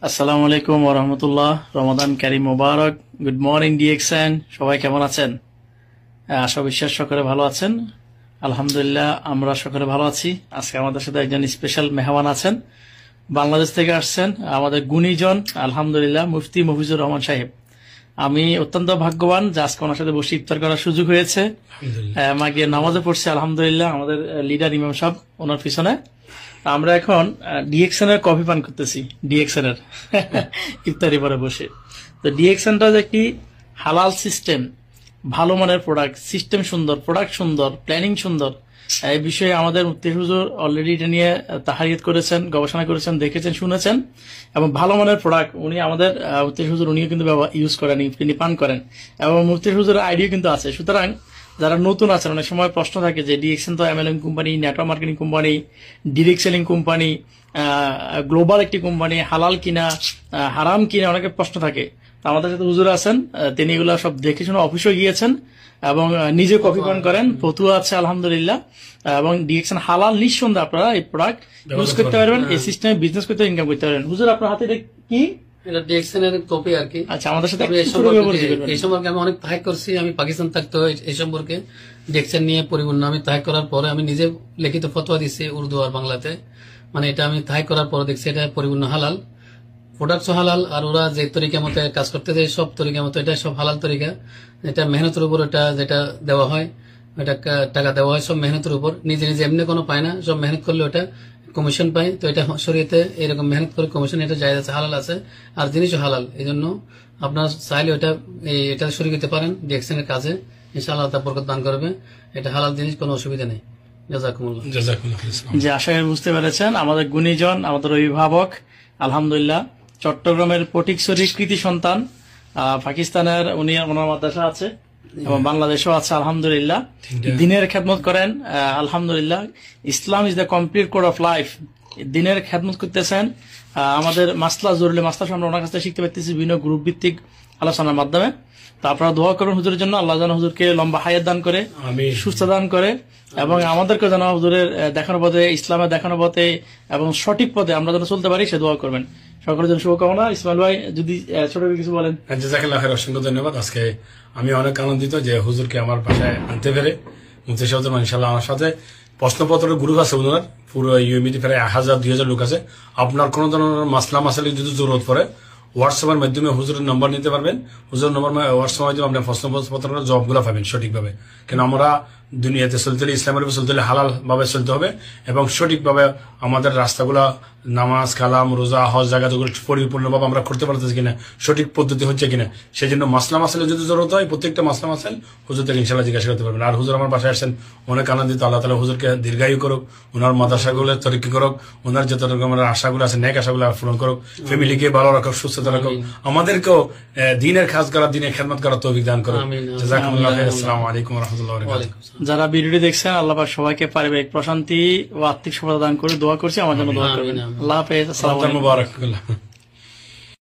আসসালামু আলাইকুম ওয়া রাহমাতুল্লাহ। রমাদান কারীম মোবারক। গুড মর্নিং ডিএক্সএন, সবাই কেমন আছেন? আশা বিশ্বাস সকলে ভালো আছেন। আলহামদুলিল্লাহ আমরা সকলে ভালো আছি। আজকে আমাদের সাথে একজন স্পেশাল মেহমান আছেন, বাংলাদেশ থেকে আসছেন আমাদের গুণীজন আলহামদুলিল্লাহ মুফতি মফিজুর রহমান সাহেব। আমি অত্যন্ত ভাগ্যবান যে আজকে ওনার সাথে বসে ইফতার করার সুযোগ হয়েছে। গিয়ে নামাজে পড়ছি আলহামদুলিল্লাহ, আমাদের লিডার ইমাম সাহেব ওনার পিছনে। আমরা এখন ডিএক্সএন এর কফি পান করতেছি, ডিএক্সএন এর ইফতারি পরে বসে। তো ডিএক্সএনটা যে কি হালাল সিস্টেম, ভালো মানের প্রোডাক্ট, সিস্টেম সুন্দর, প্রোডাক্ট সুন্দর, প্ল্যানিং সুন্দর, এই বিষয়ে আমাদের মুফতি হুজুর অলরেডি এটা নিয়ে তাহারিয়ত করেছেন, গবেষণা করেছেন, দেখেছেন, শুনেছেন। এবং ভালো মানের প্রোডাক্ট উনি আমাদের মুফতি হুজুর উনিও কিন্তু ইউজ করেন, তিনি পান করেন, এবং মুফতি হুজুরের আইডিয়া কিন্তু আছে। সুতরাং যারা নতুন আছেন, অনেক সময় প্রশ্ন থাকে যে ডিএক্সএন তো MLM company, network marketing company, direct selling company, global একটি কোম্পানি, হালাল কিনা হারাম কিনা, অনেকের প্রশ্ন থাকে। আমাদের সাথে হুজুর আছেন, তিনি এগুলো সব দেখে শুনে অফিসে গিয়েছেন এবং নিজে কপি পান করেন, ফতুয়া আছে আলহামদুলিল্লাহ। এবং ডিএক্সএন হালাল, নিঃসন্দেহে আপনারা এই প্রোডাক্ট ইউজ করতে পারবেন, এই সিস্টেমে বিজনেস করতে, ইনকাম করতে পারবেন। হুজুর আপনার হাতে এটা কি? এটা ডিএক্সএন এর কপি আর কি। আচ্ছা, আমাদের সাথে এই সম্পর্কে আমি অনেক তাহাক করছি। আমি পাকিস্তান থাকতে এই সম্পর্কে ডিএক্সএন নিয়ে পরিপূর্ণ আমি তাহাক করার পরে আমি নিজে লিখিত ফতোয়া দিচ্ছি উর্দু আর বাংলাতে। মানে এটা আমি তাহাক করার পরে দেখছি এটা পরিপূর্ণ হালাল, প্রোডাক্টস হালাল। আর ওরা যে তরিকা মতো কাজ করতে দেয় সব তরিকা মতো, এটা সব হালাল তরিকা। এটা মেহনতের উপর, এটা যেটা দেওয়া হয়, এটা টাকা দেওয়া হয় সব মেহনতের উপর। নিজে নিজে এমনি কোনো পায় না, সব মেহনত করলে ওটা কমিশন পায়। তো এটা শরীয়তে এরকম মেহনত করে কমিশন, এটা জায়েজ আছে, হালাল আছে, আর জিনিসও হালাল। এই জন্য আপনার চাইলে এটা শরীর করতে পারেন ডিএক্সএন এর কাজে, ইনশাআল্লাহ তা বরকত দান করবে। এটা হালাল জিনিস, কোনো অসুবিধা নেই। জাযাকুমুল্লাহ। যে আশা করি বুঝতে পেরেছেন, আমাদের গুণীজন, আমাদের অভিভাবক আলহামদুলিল্লাহ, চট্টগ্রামের ফটিকছড়ি কৃতি সন্তান, পাকিস্তানের উনি ওনার মাদ্রাসা আছে এবং বাংলাদেশেও আছে আলহামদুলিল্লাহ। দিনের খেদমত করেন আলহামদুলিল্লাহ। Islam is the complete code of life. দিনের খেদমত করতেছেন। আমাদের মাসলা জরুরি মাসলা আমরা ওনার কাছ থেকে শিখতে পারতেছি বিভিন্ন গ্রুপ ভিত্তিক আলোচনার মাধ্যমে। তো আপনারা দোয়া করুন হুজুরের জন্য, আল্লাহ যেন হুজুরকে লম্বা হায়াত দান করে, সুস্থ দান করে, এবং আমাদেরকে যেন হুজুরের দেখানো পথে, ইসলামের দেখানো পথে এবং সঠিক পথে আমরা যেন চলতে পারি, সে দোয়া করবেন। সকলের জন্য শুভকামনা। ইসমাইল ভাই যদি ছোট কিছু বলেন। জাযাকাল্লাহ খাইর, অসংখ্য ধন্যবাদ। আজকে আমি অনেক আনন্দিত যে হুজুরকে আমার বাসায় আনতে পেরে। মুফতি সাহেব ইনশাআল্লাহ আমার সাথে প্রশ্নপত্রের গ্রুপ আছে ওনার, পুরো ইউএমইতে প্রায় 1000-2000 লোক আছে। আপনার কোন ধরনের মাসলা মাসালি যদি জরুরত পড়ে হোয়াটসঅ্যাপের মাধ্যমে হুজুরের নম্বর নিতে পারবেন। হুজুরের নম্বর হোয়াটসঅ্যাপের মাধ্যমে আপনার প্রশ্নপত্রের জবাবগুলো পাবেন সঠিকভাবে। কেন আমরা দুনিয়াতে চলতে হলে, ইসলামের উপর চলতে হলে হালাল ভাবে চলতে হবে এবং সঠিকভাবে আমাদের রাস্তাগুলা, নামাজ, কালাম, রোজা, হজ জায়গাগুলো পরিপূর্ণভাবে আমরা করতে পারতেছি কিনা, সঠিক পদ্ধতি হচ্ছে কিনা। সেই জন্য মাসলা মাসালে যদি জরুরত হয়, প্রত্যেকটা মাসলা মাসাল হুজুর থেকে ইনশাআল্লাহ জিজ্ঞাসা করতে পারবেন। আর হুজুর আমার বাসায় আসছেন, অনেক আনন্দিত। আল্লাহ তাআলা হুজুরকে দীর্ঘায়ু করুক, ওনার মাদ্রাসাগুলো তরক্কি করুক, ওনার যত রকমের আশাগুলো আছে, নেক আশাগুলো পূরণ করুক, ফ্যামিলিকে ভালো রাখুক, সুস্থতা রাখুক, আমাদেরকেও দিনের কাজ করা, দিনের খেদমত করার তৌফিক দান করুক। জাযাকুমুল্লাহ খাইর। আসসালামু আলাইকুম ওয়া রাহমাতুল্লাহি ওয়া বারাকাতুহু। যারা ভিডিওটি দেখছেন, আল্লাহ পাক সবাইকে পারিবারিক প্রশান্তি ও আর্থিক সফলতা দান করে দোয়া করছি। আমার জন্য দোয়া করবেন। আল্লাহ হাফেজ। আসসালামু আলাইকুম।